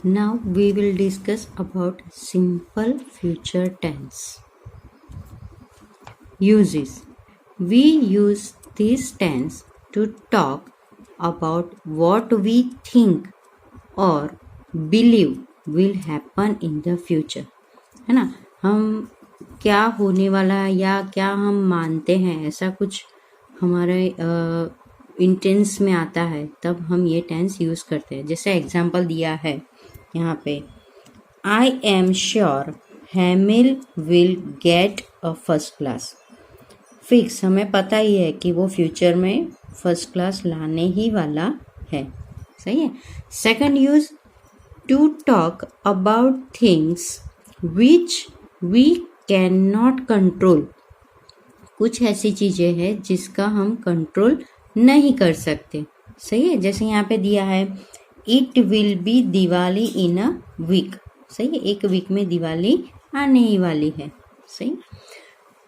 Now we will discuss about simple future tense. Uses. We use this tense to talk about what we think or believe will happen in the future. है ना, हम क्या होने वाला है या क्या हम मानते हैं, ऐसा कुछ हमारे इंटेंस में आता है, तब हम ये टेंस यूज करते हैं. जैसे एग्जाम्पल दिया है यहाँ पे, I am sure हैमिल will get a first class. Fix, हमें पता ही है कि वो फ्यूचर में फर्स्ट क्लास लाने ही वाला है. सही है. Second use, to talk about things which we can not control. कुछ ऐसी चीजें हैं जिसका हम कंट्रोल नहीं कर सकते. सही है. जैसे यहाँ पे दिया है, it will be Diwali in a week. सही है, एक वीक में दिवाली आने ही वाली है. सही.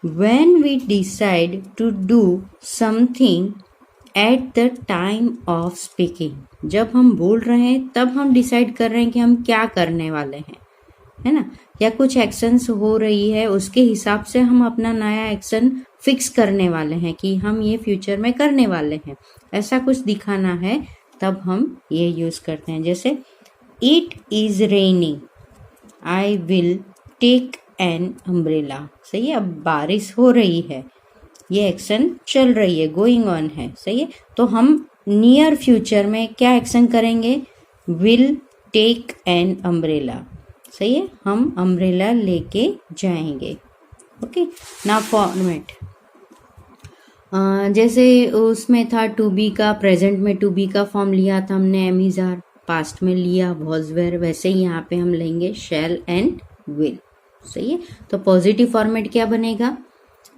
When we decide to do something at the time of speaking, जब हम बोल रहे हैं तब हम डिसाइड कर रहे हैं कि हम क्या करने वाले हैं, है ना. या कुछ एक्शंस हो रही है, उसके हिसाब से हम अपना नया एक्शन फिक्स करने वाले हैं कि हम ये फ्यूचर में करने वाले हैं, ऐसा कुछ दिखाना है, तब हम ये यूज करते हैं. जैसे it is raining, I will take an umbrella. सही है. अब बारिश हो रही है, ये एक्शन चल रही है, गोइंग ऑन है. सही है. तो हम नियर फ्यूचर में क्या एक्शन करेंगे, विल टेक एन अम्ब्रेला. सही है, हम अम्ब्रेला लेके जाएंगे. ओके. नाउ फॉर्मेट, जैसे उसमें था टू बी का, प्रेजेंट में टू बी का फॉर्म लिया था हमने, एम इज आर. पास्ट में लिया वॉज वेयर. वैसे ही यहाँ पे हम लेंगे शैल एंड विल. सही है. तो पॉजिटिव फॉर्मेट क्या बनेगा,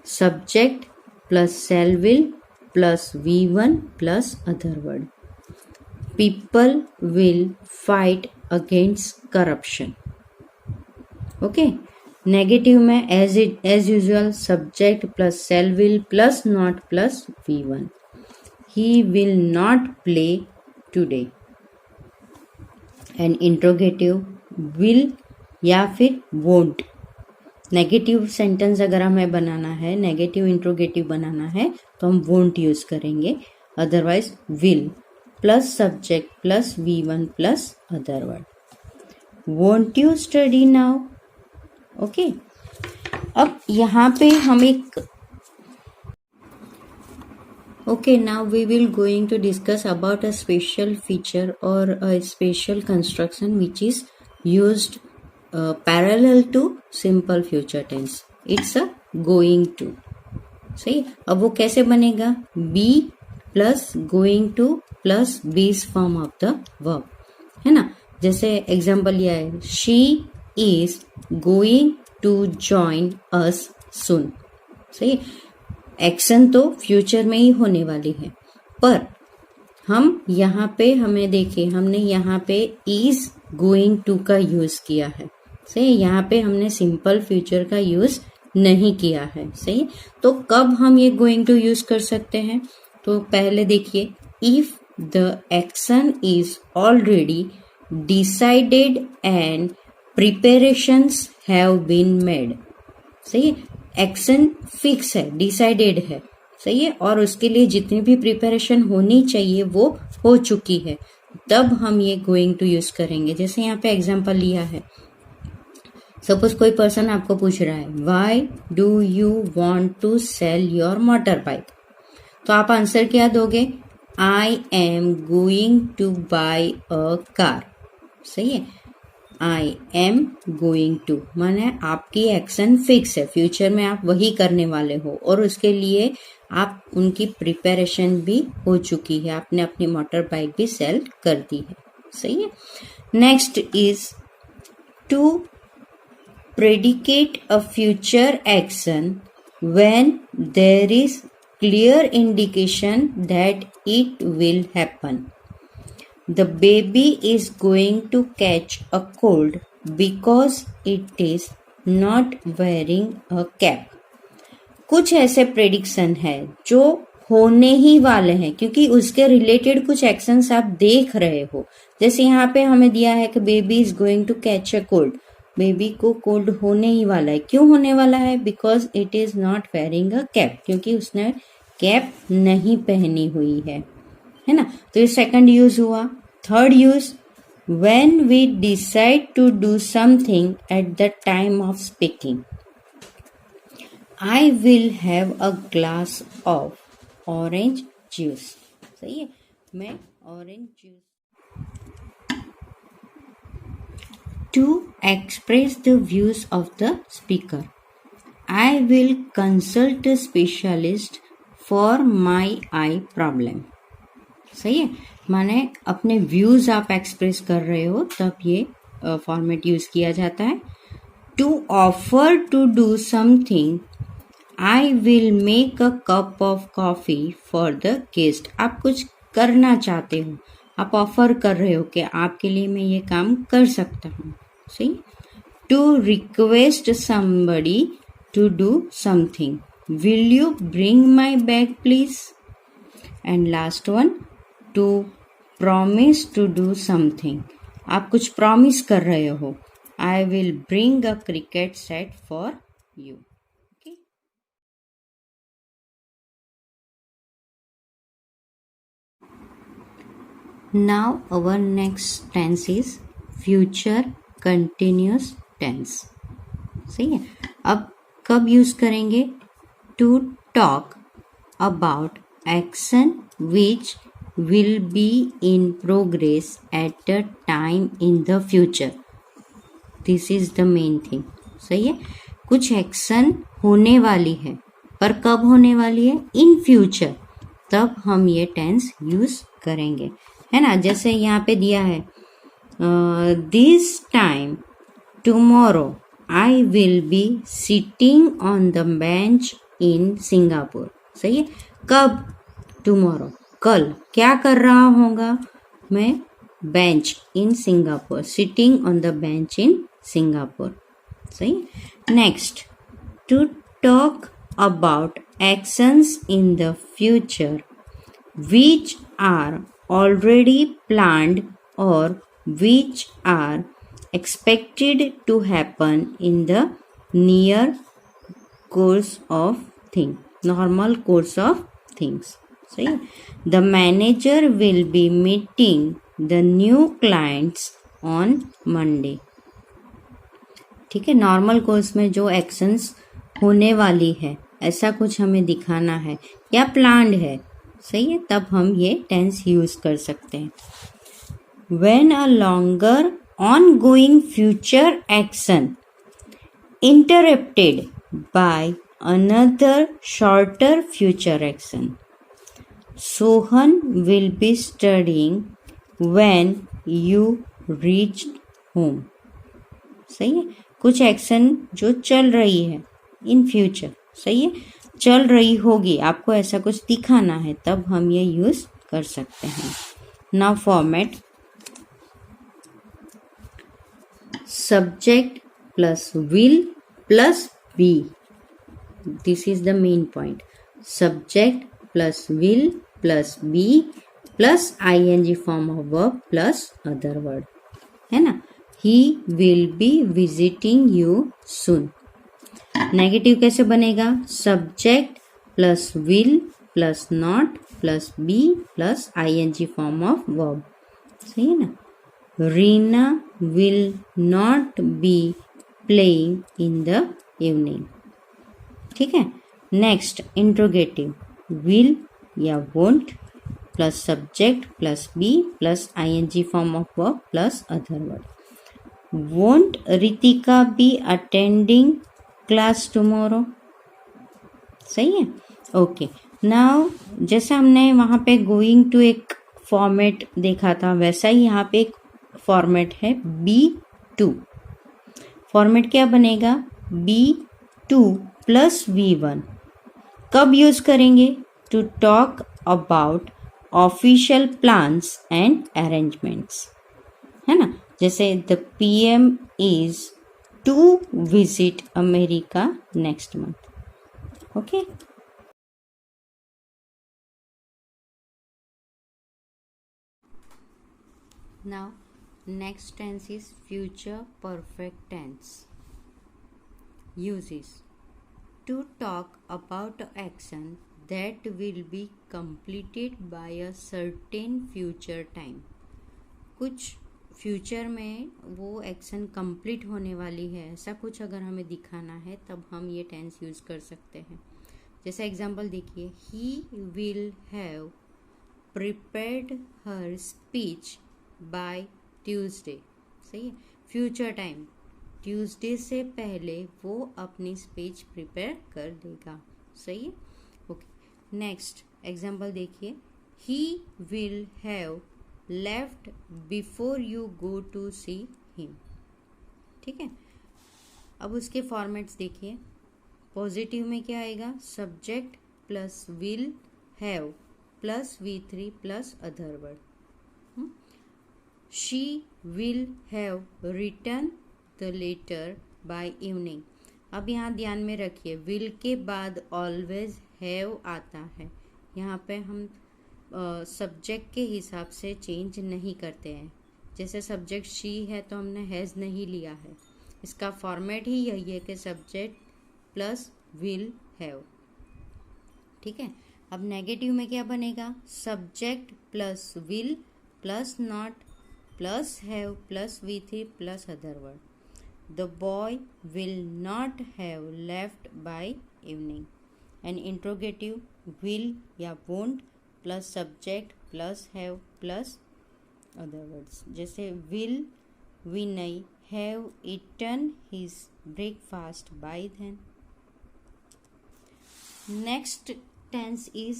subject plus shall will plus V1 plus other word. People will fight against corruption. Okay. Negative में as usual subject plus shall will plus not plus V1. He will not play today. And interrogative will या फिर won't. Negative sentence अगर हमें बनाना है, negative interrogative बनाना है, तो हम won't use करेंगे. Otherwise will plus subject plus V1 plus other word. Won't you study now. Okay. अब यहाँ पे हम एक now we will going to discuss about a special feature or a special construction which is used parallel to simple future tense. It's a going to. सही. अब वो कैसे बनेगा, be plus going to plus base form of the verb, है ना. जैसे example लिया है, she is going to join us soon. सही. एक्शन तो फ्यूचर में ही होने वाली है, पर हम यहाँ पे, हमें देखिए, हमने यहाँ पे इज गोइंग टू का यूज किया है. सही. यहाँ पे हमने सिंपल फ्यूचर का यूज नहीं किया है. सही. तो कब हम ये गोइंग टू यूज कर सकते हैं, तो पहले देखिए, if the action is already decided and preparations have been made. सही. एक्शन फिक्स है, डिसाइडेड है. सही है. और उसके लिए जितनी भी प्रिपरेशन होनी चाहिए वो हो चुकी है, तब हम ये गोइंग टू यूज करेंगे. जैसे यहाँ पे एग्जांपल लिया है, सपोज कोई पर्सन आपको पूछ रहा है, why do you want to sell your motor bike. तो आप आंसर क्या दोगे, I am going to buy a car. सही है. आई एम गोइंग टू माने आपकी एक्शन फिक्स है, फ्यूचर में आप वही करने वाले हो, और उसके लिए आप उनकी प्रिपरेशन भी हो चुकी है, आपने अपनी मोटर बाइक भी सेल कर दी है. सही है. Next is to predicate a future action when there is clear indication that it will happen. The baby is going to catch a cold because it is not wearing a cap. कुछ ऐसे prediction है जो होने ही वाले हैं, क्योंकि उसके related कुछ एक्शंस आप देख रहे हो। जैसे यहाँ पे हमें दिया है कि baby is going to catch a cold, baby को कोल्ड होने ही वाला है। क्यों होने वाला है? Because it is not wearing a cap, क्योंकि उसने कैप नहीं पहनी हुई है ना। तो ये सेकंड यूज हुआ। Third use, when we decide to do something at the time of speaking, I will have a glass of orange juice. सही है, मैं orange juice. To express the views of the speaker, I will consult a specialist for my eye problem. सही है, माने अपने views आप express कर रहे हो तब ये फॉर्मेट यूज किया जाता है। To offer to do something, I will make a cup of coffee for the guest. आप कुछ करना चाहते हो, आप ऑफर कर रहे हो कि आपके लिए मैं ये काम कर सकता हूँ। सही। To request somebody to do something, will you bring my bag please. And last one, to promise to do something, आप कुछ प्रॉमिस कर रहे हो, I will bring a cricket set for you. Now our next tense is future continuous tense. सही है। अब कब use करेंगे? To talk about action which will be in progress at the time in the future. This is the main thing. सही है, कुछ action होने वाली है, पर कब होने वाली है? इन फ्यूचर, तब हम ये टेंस यूज करेंगे, है ना। जैसे यहाँ पे दिया है this time tomorrow I will be sitting on the bench in Singapore. सही है, कब? टुमारो, कल। क्या कर रहा होगा मैं? Bench in Singapore, sitting on the bench in Singapore. सही। Next, to talk about actions in the future which are already planned or which are expected to happen in the near course of things, normal course of things. सही। The manager will be meeting the new clients on Monday। ठीक है, normal course में जो actions होने वाली है, ऐसा कुछ हमें दिखाना है या प्लान्ड है। सही है, तब हम ये टेंस यूज कर सकते हैं। When a longer ongoing future action interrupted by another shorter future action, Sohan will be studying when you reached home। सही है, कुछ एक्शन जो चल रही है इन फ्यूचर, सही है, चल रही होगी, आपको ऐसा कुछ दिखाना है, तब हम ये यूज कर सकते हैं। Now format, subject plus will plus be, this is the main point. Subject plus will plus be plus ING form of verb plus other word, है ना। He will be visiting you soon. Negative कैसे बनेगा? Subject plus will plus not plus be plus ING form of verb. सही है ना। Reena will not be playing in the evening. ठीक है। Next, interrogative, will या won't plus subject plus be plus ING form of verb plus other word. Won't Ritika be attending class tomorrow. सही है, okay. Now जैसे हमने वहाँ पे गोइंग टू एक फॉर्मेट देखा था, वैसा ही यहाँ पे एक फॉर्मेट है B2। फॉर्मेट क्या बनेगा? B2 plus V1। कब यूज करेंगे? To talk about official plans and arrangements, है ना। जैसे the PM is to visit America next month. Okay. Now, next tense is future perfect tense. Uses to talk about action that will be completed by a certain future time. कुछ future में वो action complete होने वाली है, ऐसा कुछ अगर हमें दिखाना है तब हम ये टेंस यूज़ कर सकते हैं. जैसा एग्जाम्पल देखिए, he will have prepared her speech by Tuesday. सही है, फ्यूचर टाइम, ट्यूसडे से पहले वो अपनी स्पीच प्रिपेयर कर देगा. सही है, ओके. नेक्स्ट एग्जाम्पल देखिए, he will have left before you go to see him. ठीक है, अब उसके फॉर्मेट्स देखिए. पॉजिटिव में क्या आएगा, subject plus will have plus V3 plus other word. She will have return the letter by evening. अब यहाँ ध्यान में रखिए, विल के बाद ऑलवेज हैव आता है. यहाँ पे हम सब्जेक्ट के हिसाब से चेंज नहीं करते हैं. जैसे सब्जेक्ट शी है तो हमने हैज़ नहीं लिया है. इसका फॉर्मेट ही यही है कि सब्जेक्ट प्लस विल हैव. ठीक है, अब नेगेटिव में क्या बनेगा, subject plus will plus not plus have plus V3 plus other word. The boy will not have left by evening. And interrogative, will या won't plus subject plus have plus other words. जैसे will Vinay have eaten his breakfast by then. Next tense is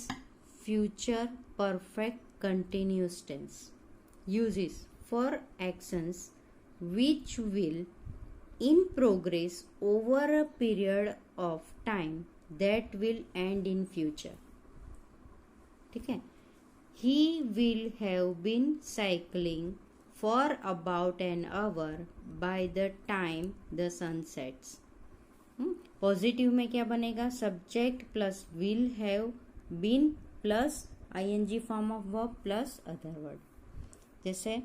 future perfect continuous tense. Uses for actions which will in progress over a period of time that will end in future. ठीक है, he will have been cycling for about an hour by the time the sun sets. Positive में क्या बनेगा, subject plus will have been plus ING form of verb plus other word. जैसे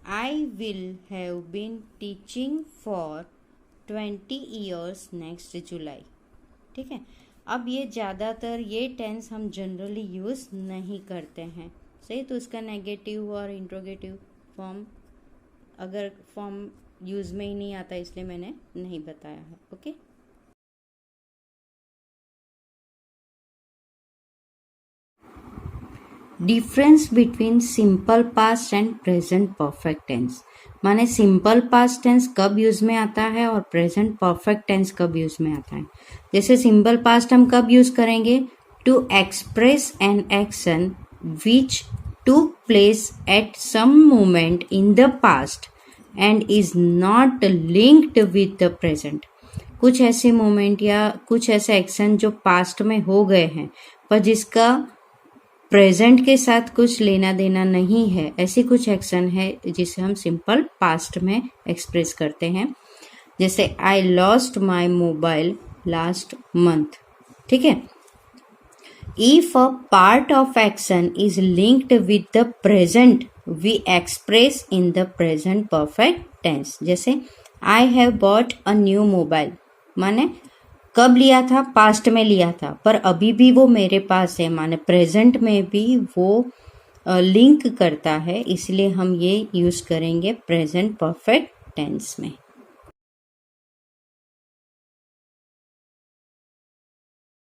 I will have been teaching for 20 years next July. ठीक है, अब ये ज़्यादातर ये टेंस हम जनरली यूज़ नहीं करते हैं. सही, तो उसका नेगेटिव और इंट्रोगेटिव फॉर्म अगर फॉर्म यूज़ में ही नहीं आता इसलिए मैंने नहीं बताया है. ओके. Difference between simple past and present perfect tense. माने सिंपल पास्ट टेंस कब यूज में आता है और प्रेजेंट परफेक्ट टेंस कब यूज में आता है. जैसे सिंपल पास्ट हम कब यूज करेंगे, to express an action which took place at some moment in the past and is not linked with the present. कुछ ऐसे मोमेंट या कुछ ऐसे एक्शन जो पास्ट में हो गए हैं पर जिसका प्रेजेंट के साथ कुछ लेना देना नहीं है, ऐसी कुछ एक्शन है जिसे हम सिंपल पास्ट में एक्सप्रेस करते हैं. जैसे I lost my mobile last month. ठीक है, if a part of action is linked with the present we express in the present perfect tense. जैसे I have bought a new mobile, माने कब लिया था, पास्ट में लिया था पर अभी भी वो मेरे पास है, माने प्रेजेंट में भी वो लिंक करता है, इसलिए हम ये यूज़ करेंगे प्रेजेंट परफेक्ट टेंस में.